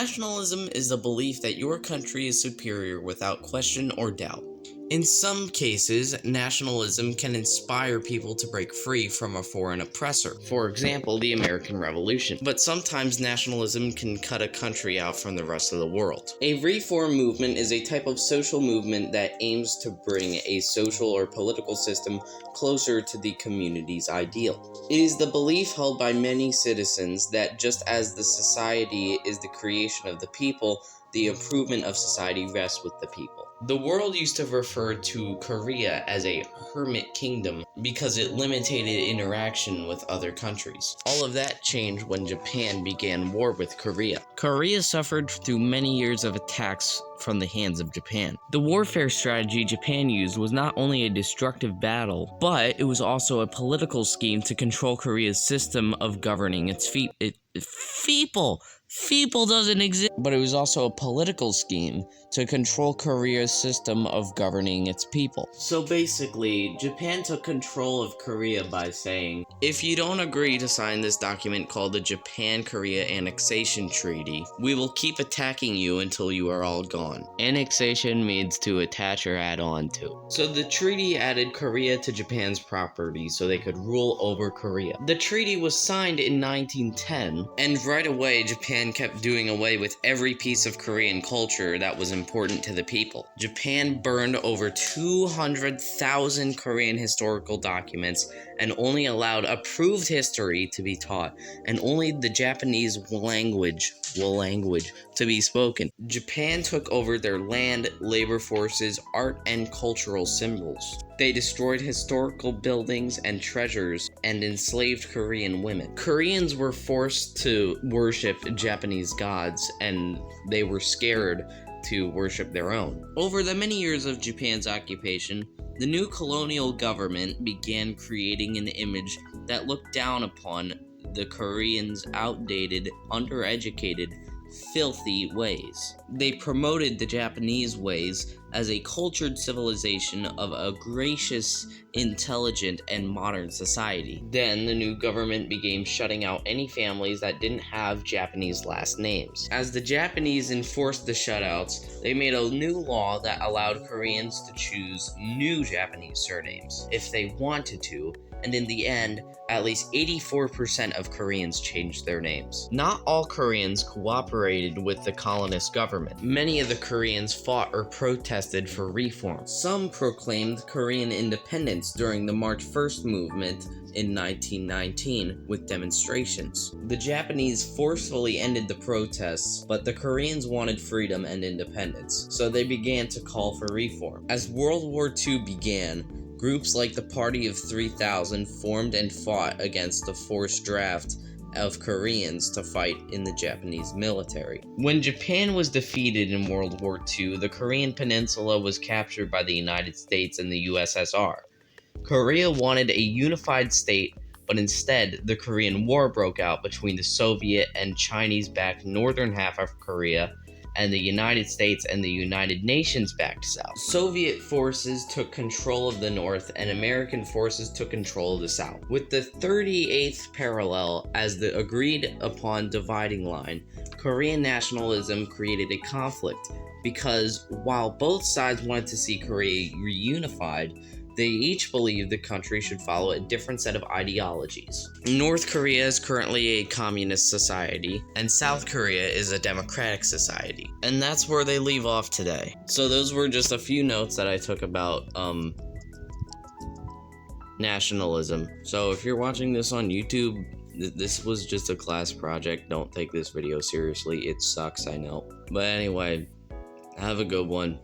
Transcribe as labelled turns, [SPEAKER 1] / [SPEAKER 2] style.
[SPEAKER 1] Nationalism is the belief that your country is superior without question or doubt. In some cases, nationalism can inspire people to break free from a foreign oppressor, for example, the American Revolution. But sometimes nationalism can cut a country out from the rest of the world. A reform movement is a type of social movement that aims to bring a social or political system closer to the community's ideal. It is the belief held by many citizens that just as the society is the creation of the people, the improvement of society rests with the people. The world used to refer to Korea as a hermit kingdom because it limited interaction with other countries. All of that changed when Japan began war with Korea. Korea suffered through many years of attacks from the hands of Japan. The warfare strategy Japan used was not only a destructive battle, but it was also a political scheme to control Korea's system of governing its people. Feeple doesn't exist. But it was also a political scheme to control Korea's system of governing its people. So basically, Japan took control of Korea by saying, if you don't agree to sign this document called the Japan-Korea Annexation Treaty, we will keep attacking you until you are all gone. Annexation means to attach or add on to. So the treaty added Korea to Japan's property so they could rule over Korea. The treaty was signed in 1910, and right away Japan kept doing away with every piece of Korean culture that was important to the people. Japan burned over 200,000 Korean historical documents and only allowed approved history to be taught, and only the Japanese language to be spoken. Japan took over their land, labor forces, art, and cultural symbols. They destroyed historical buildings and treasures and enslaved Korean women. Koreans were forced to worship Japanese gods, and they were scared to worship their own. Over the many years of Japan's occupation, the new colonial government began creating an image that looked down upon the Koreans' outdated, undereducated, filthy ways. They promoted the Japanese ways as a cultured civilization of a gracious, intelligent, and modern society. Then the new government began shutting out any families that didn't have Japanese last names. As the Japanese enforced the shutouts, they made a new law that allowed Koreans to choose new Japanese surnames if they wanted to, and in the end, at least 84% of Koreans changed their names. Not all Koreans cooperated with the colonist government. Many of the Koreans fought or protested for reform. Some proclaimed Korean independence during the March 1st movement in 1919 with demonstrations. The Japanese forcefully ended the protests, but the Koreans wanted freedom and independence, so they began to call for reform. As World War II began, groups like the Party of 3000 formed and fought against the forced draft of Koreans to fight in the Japanese military. When Japan was defeated in World War II, the Korean peninsula was captured by the United States and the USSR. Korea wanted a unified state, but instead, the Korean War broke out between the Soviet and Chinese-backed northern half of Korea and the United States and the United Nations-backed South. Soviet forces took control of the North, and American forces took control of the South. With the 38th parallel as the agreed-upon dividing line, Korean nationalism created a conflict, because while both sides wanted to see Korea reunified, they each believed the country should follow a different set of ideologies. North Korea is currently a communist society, and South Korea is a democratic society. And that's where they leave off today. So those were just a few notes that I took about, nationalism. So if you're watching this on YouTube, this was just a class project. Don't take this video seriously. It sucks, I know. But anyway, have a good one.